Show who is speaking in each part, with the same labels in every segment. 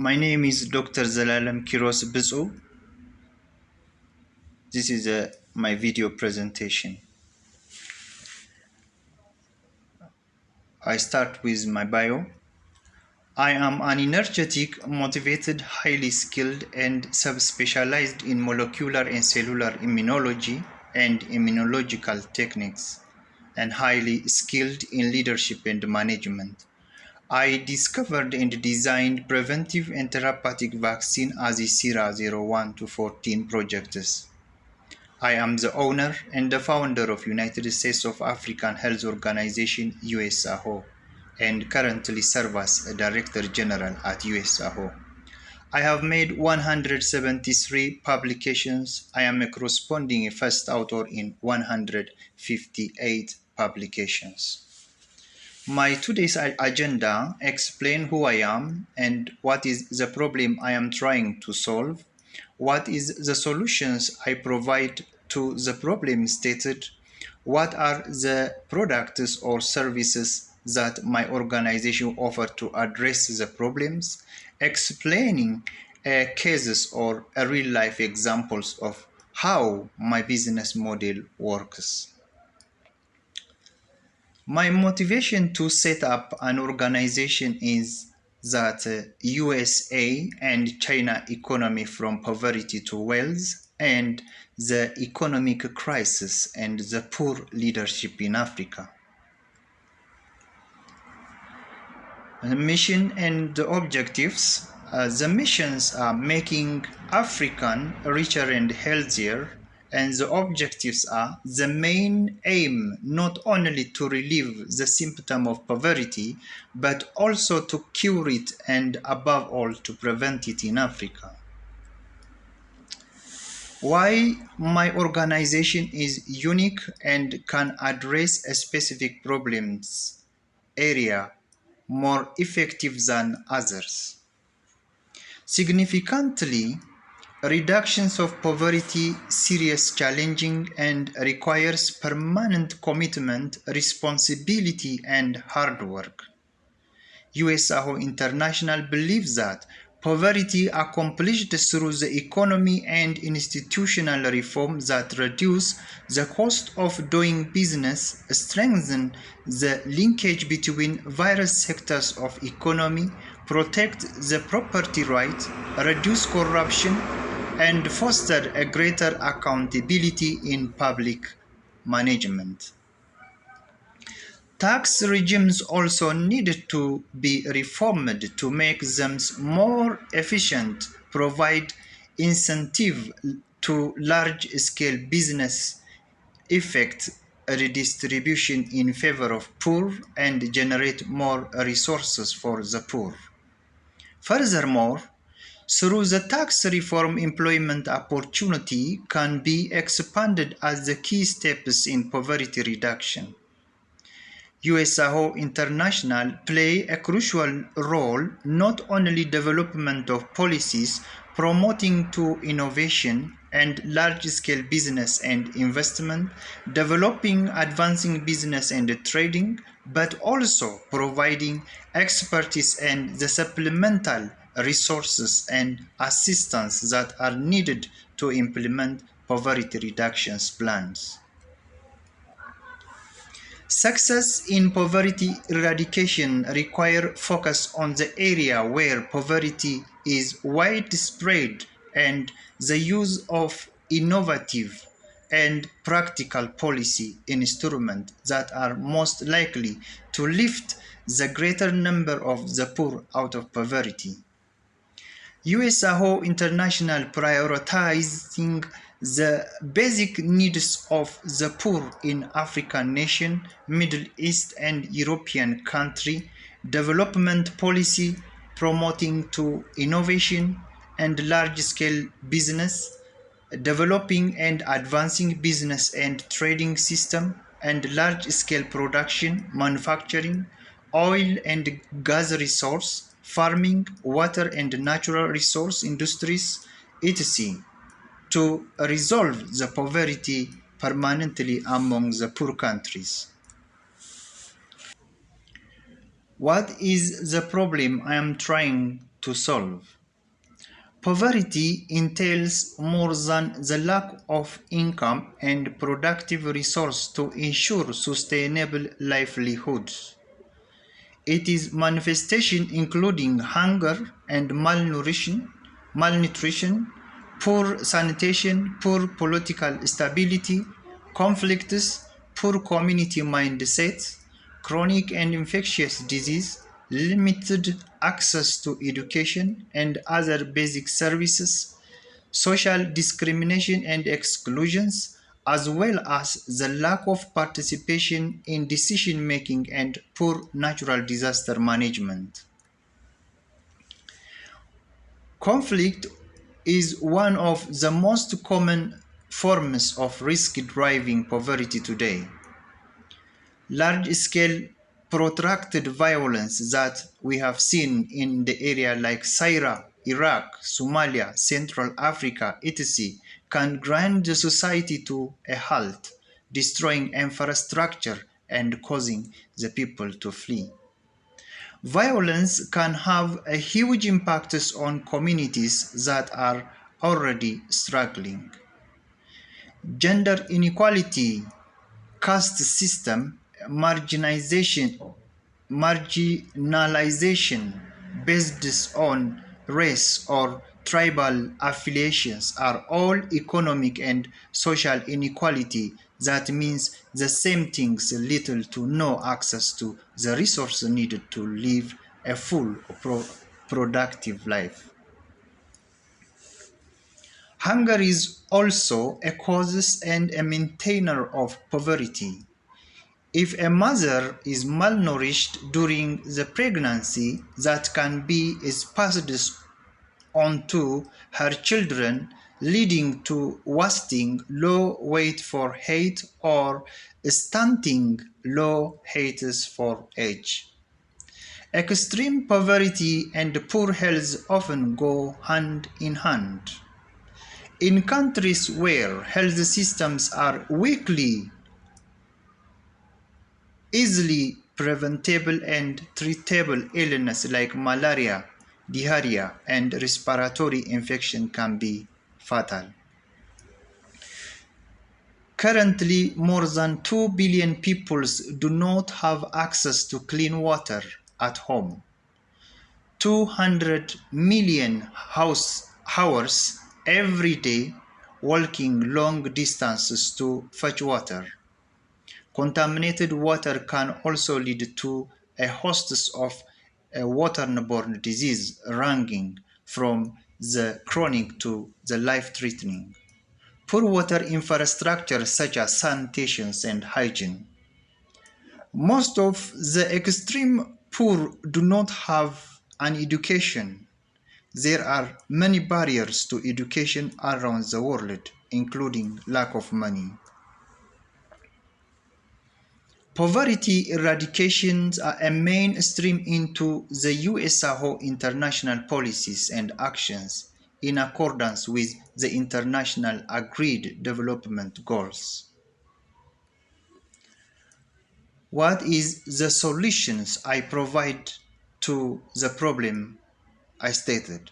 Speaker 1: My name is Dr. Zelalem Kiros Bizu. This is my video presentation. I start with my bio. I am an energetic, motivated, highly skilled, and subspecialized in molecular and cellular immunology and immunological techniques, and highly skilled in leadership and management. I discovered and designed preventive and therapeutic vaccine as a SIRA 01 to 14 projects. I am the owner and the founder of United States of African Health Organization US-AHO and currently serve as a Director General at US-AHO. I have made 173 publications. I am a corresponding first author in 158 publications. My today's agenda explains who I am and what is the problem I am trying to solve, what is the solutions I provide to the problem stated, what are the products or services that my organization offers to address the problems, explaining cases or real-life examples of how my business model works. My motivation to set up an organization is that USA and China economy from poverty to wealth and the economic crisis and the poor leadership in Africa. The mission and the objectives. The missions are making African richer and healthier, and the objectives are the main aim not only to relieve the symptom of poverty, but also to cure it and above all to prevent it in Africa. Why my organization is unique and can address a specific problems area more effective than others. Significantly, reductions of poverty serious challenging and requires permanent commitment, responsibility and hard work. US-AHO International believes that poverty accomplished through the economy and institutional reform that reduce the cost of doing business, strengthen the linkage between various sectors of economy, protect the property right, reduce corruption, and foster a greater accountability in public management. Tax regimes also need to be reformed to make them more efficient, provide incentive to large-scale business, effect redistribution in favor of poor, and generate more resources for the poor. Furthermore, through the tax reform, employment opportunity can be expanded as the key steps in poverty reduction. US-AHO International play a crucial role not only development of policies promoting to innovation and large-scale business and investment, developing advancing business and trading, but also providing expertise and the supplemental resources and assistance that are needed to implement poverty reduction plans. Success in poverty eradication requires focus on the area where poverty is widespread and the use of innovative and practical policy instruments that are most likely to lift the greater number of the poor out of poverty. US-AHO International prioritizing the basic needs of the poor in African nation, Middle East and European country, development policy promoting to innovation and large-scale business, developing and advancing business and trading system and large-scale production, manufacturing, oil and gas resource, farming, water and natural resource industries, etc., to resolve the poverty permanently among the poor countries. What is the problem I am trying to solve? Poverty entails more than the lack of income and productive resource to ensure sustainable livelihoods. It is manifestation including hunger and malnutrition, poor sanitation, poor political stability, conflicts, poor community mindsets, chronic and infectious disease, limited access to education and other basic services, social discrimination and exclusions, as well as the lack of participation in decision making and poor natural disaster management. Conflict is one of the most common forms of risk driving poverty today. Large-scale protracted violence that we have seen in the area like Syria, Iraq, Somalia, Central Africa, etc. can grind the society to a halt, destroying infrastructure and causing the people to flee. Violence can have a huge impact on communities that are already struggling. Gender inequality, caste system, marginalization based on race or tribal affiliations are all economic and social inequality that means the same things little to no access to the resources needed to live a full productive life. Hunger is also a cause and a maintainer of poverty. If a mother is malnourished during the pregnancy, that can be passed on to her children, leading to wasting low weight for height or stunting low heights for age. Extreme poverty and poor health often go hand in hand. In countries where health systems are weakly easily preventable and treatable illness like malaria, diarrhea, and respiratory infection can be fatal. Currently, more than 2 billion people do not have access to clean water at home. 200 million hours every day walking long distances to fetch water. Contaminated water can also lead to a host of waterborne disease ranging from the chronic to the life-threatening. Poor water infrastructure such as sanitation and hygiene. Most of the extreme poor do not have an education. There are many barriers to education around the world, including lack of money. Poverty eradications are a mainstream into the US-AHO International policies and actions in accordance with the international agreed development goals. What is the solutions I provide to the problem I stated?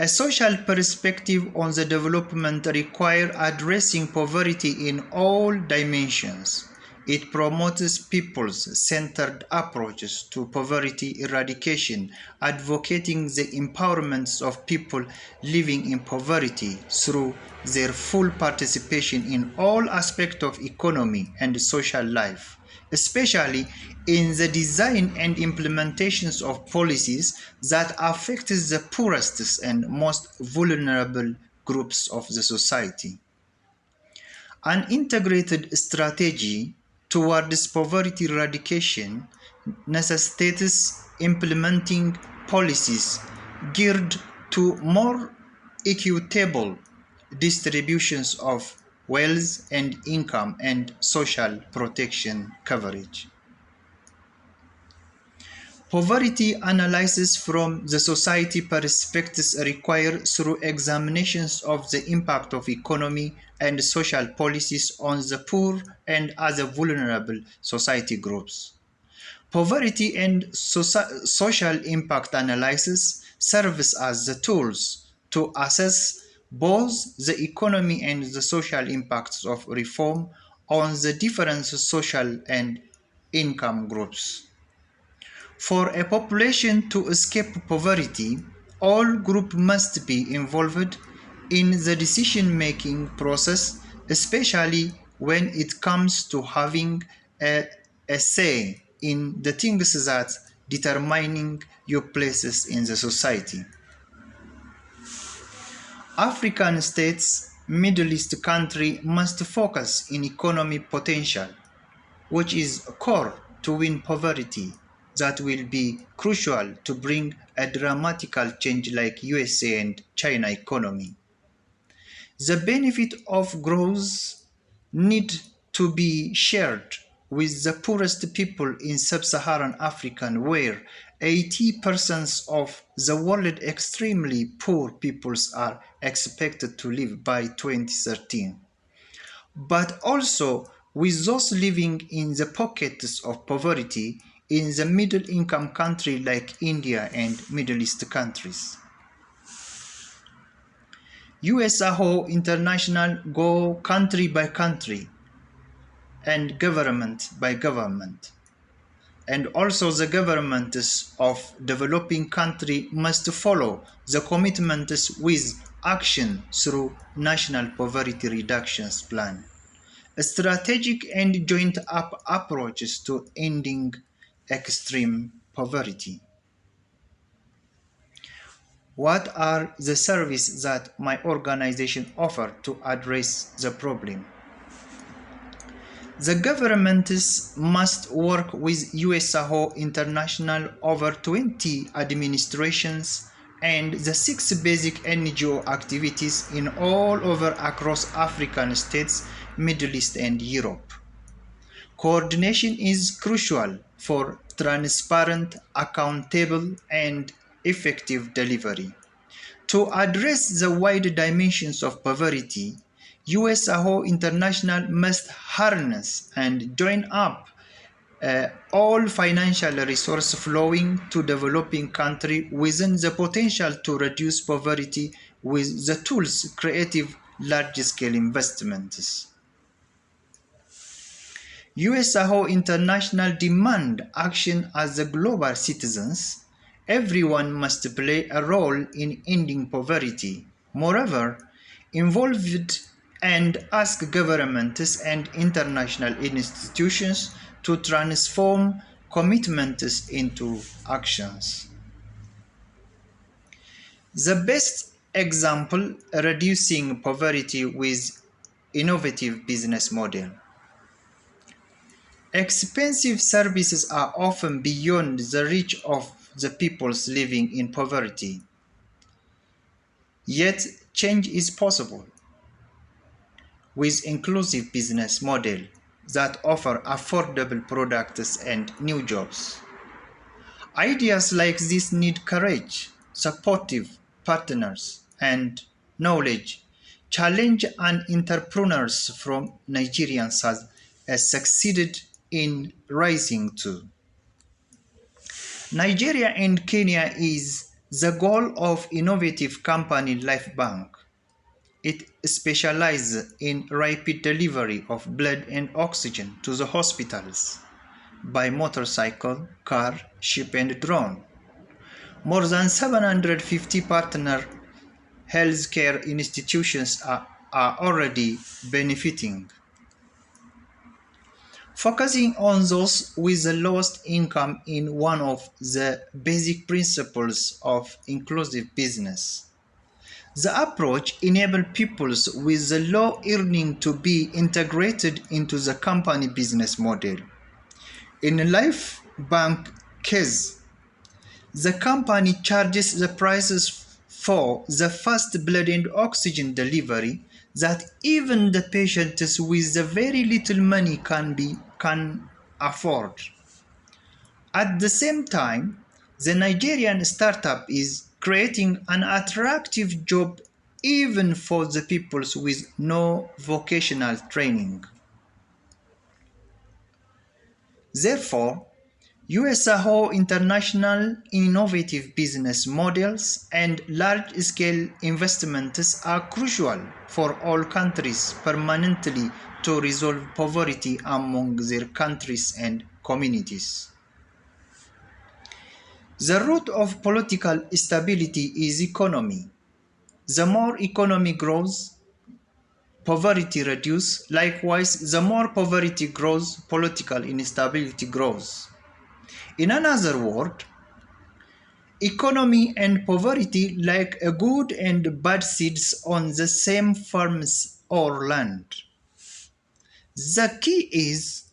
Speaker 1: A social perspective on the development requires addressing poverty in all dimensions. It promotes people-centered approaches to poverty eradication, advocating the empowerment of people living in poverty through their full participation in all aspects of economy and social life, especially in the design and implementations of policies that affect the poorest and most vulnerable groups of the society. An integrated strategy towards poverty eradication necessitates implementing policies geared to more equitable distributions of wealth and income and social protection coverage. Poverty analysis from the society perspectives required through examinations of the impact of economy and social policies on the poor and other vulnerable society groups. Poverty and social impact analysis serves as the tools to assess both the economy and the social impacts of reform on the different social and income groups. For a population to escape poverty, all groups must be involved in the decision-making process, especially when it comes to having a say in the things that determining your places in the society. African states, Middle East countries must focus in economic potential, which is core to win poverty, that will be crucial to bring a dramatical change like USA and China economy. The benefit of growth need to be shared with the poorest people in sub-Saharan Africa, where 80% of the world's extremely poor peoples are expected to live by 2013, but also with those living in the pockets of poverty in the middle income countries like India and Middle East countries. US-AHO International go country by country and government by government. And also the governments of developing country must follow the commitments with action through National Poverty Reductions Plan. Strategic and joint-up approaches to ending extreme poverty. What are the services that my organization offers to address the problem? The governments must work with US-AHO International over 20 administrations and the 6 basic NGO activities in all over across African states, Middle East and Europe. Coordination is crucial for transparent, accountable, and effective delivery. To address the wide dimensions of poverty, US-AHO International must harness and join up all financial resources flowing to developing countries within the potential to reduce poverty with the tools creative large-scale investments. US-AHO International demand action as the global citizens. Everyone must play a role in ending poverty. Moreover, involved and ask governments and international institutions to transform commitments into actions. The best example, reducing poverty with innovative business model. Expensive services are often beyond the reach of the peoples living in poverty. Yet change is possible with inclusive business models that offer affordable products and new jobs. Ideas like this need courage, supportive partners, and knowledge. Challenge and entrepreneurs from Nigeria has succeeded in rising to. Nigeria and Kenya is the goal of innovative company Lifebank. It specializes in rapid delivery of blood and oxygen to the hospitals by motorcycle, car, ship and drone. More than 750 partner healthcare institutions are already benefiting. Focusing on those with the lowest income in one of the basic principles of inclusive business. The approach enables people with the low earning to be integrated into the company business model. In a life bank case, the company charges the prices for the fast blood and oxygen delivery that even the patients with the very little money can afford. At the same time, the Nigerian startup is creating an attractive job even for the people with no vocational training. Therefore, US-AHO International innovative business models and large-scale investments are crucial for all countries permanently to resolve poverty among their countries and communities. The root of political stability is economy. The more economy grows, poverty reduces. Likewise, the more poverty grows, political instability grows. In another word, economy and poverty like a good and bad seeds on the same farms or land. The key is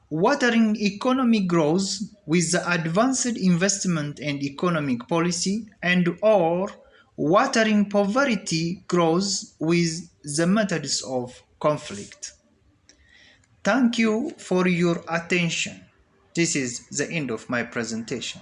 Speaker 1: watering economy grows with the advanced investment and economic policy, and or watering poverty grows with the methods of conflict. Thank you for your attention. This is the end of my presentation.